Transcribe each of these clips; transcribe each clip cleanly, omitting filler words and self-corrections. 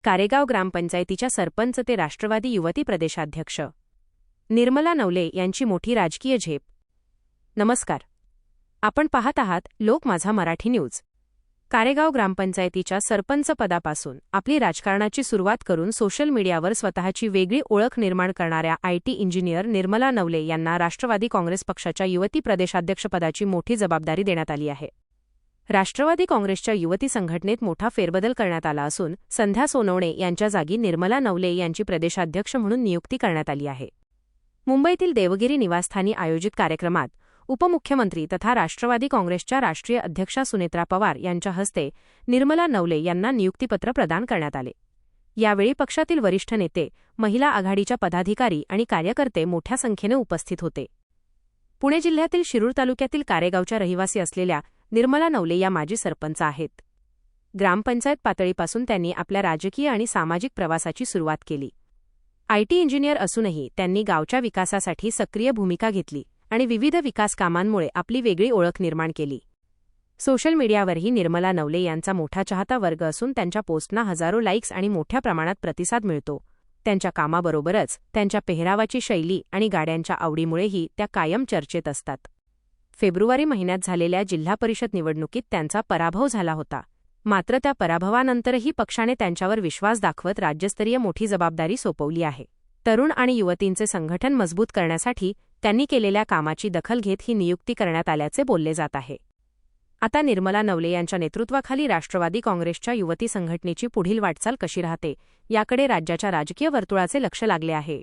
कारेगाव ग्रामपंचायतीच्या सरपंच ते राष्ट्रवादी युवती प्रदेशाध्यक्ष निर्मला नवले यांची मोठी राजकीय झेप. नमस्कार, आपण पाहत आहात लोक माझा मराठी न्यूज. कारेगाव ग्रामपंचायतीच्या सरपंच पदापासून आपली राजकारणाची सुरुवात करून सोशल मीडियावर स्वतःची वेगळी ओळख निर्माण करणाऱ्या आयटी इंजिनियर निर्मला नवले यांना राष्ट्रवादी काँग्रेस पक्षाच्या युवती प्रदेशाध्यक्षपदाची मोठी जबाबदारी देण्यात आली आहे. राष्ट्रवादी काँग्रेसच्या युवती संघटनेत मोठा फेरबदल करण्यात आला असून संध्या सोनवणे यांच्या जागी निर्मला नवले यांची प्रदेशाध्यक्ष म्हणून नियुक्ती करण्यात आली आहे. मुंबईतील देवगिरी निवासस्थानी आयोजित कार्यक्रमात उपमुख्यमंत्री तथा राष्ट्रवादी काँग्रेसच्या राष्ट्रीय अध्यक्षा सुनेत्रा पवार यांच्या हस्ते निर्मला नवले यांना नियुक्तीपत्र प्रदान करण्यात आले. यावेळी पक्षातील वरिष्ठ नेते, महिला आघाडीच्या पदाधिकारी आणि कार्यकर्ते मोठ्या संख्येने उपस्थित होते. पुणे जिल्ह्यातील शिरूर तालुक्यातील कारेगावच्या रहिवासी असलेल्या निर्मला नवले या माजी सरपंच आहेत. ग्रामपंचायत पातळीपासून त्यांनी आपल्या राजकीय आणि सामाजिक प्रवासाची सुरुवात केली. आयटी इंजिनियर असूनही त्यांनी गावच्या विकासासाठी सक्रिय भूमिका घेतली आणि विविध विकास कामांमुळे आपली वेगळी ओळख निर्माण केली. सोशल मीडियावरही निर्मला नवले यांचा मोठा चाहता वर्ग असून त्यांच्या पोस्टना हजारो लाईक्स आणि मोठ्या प्रमाणात प्रतिसाद मिळतो. त्यांच्या कामाबरोबरच त्यांच्या पेहरावाची शैली आणि गाड्यांच्या आवडीमुळेही त्या कायम चर्चेत असतात. फेब्रुवारी महिन्यात झालेल्या जिल्हा परिषद निवडणुकीत त्यांचा पराभव झाला होता. मात्र त्या पराभवानंतरही पक्षाने त्यांच्यावर विश्वास दाखवत राज्यस्तरीय मोठी जबाबदारी सोपवली आहे. तरुण आणि युवतींचे संघटन मजबूत करण्यासाठी त्यांनी केलेल्या कामाची दखल घेत ही नियुक्ती करण्यात आल्याचे बोलले जात आहे. आता निर्मला नवले यांच्या नेतृत्वाखाली राष्ट्रवादी काँग्रेसच्या युवती संघटनेची पुढील वाटचाल कशी राहते याकडे राज्याच्या राजकीय वर्तुळाचे लक्ष लागले आहे.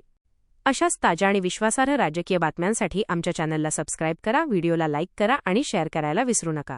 अशाच ताज्या आणि विश्वासार्ह राजकीय बातम्यांसाठी आमच्या चॅनलला सबस्क्राईब करा, व्हिडिओला लाईक करा आणि शेअर करायला विसरू नका.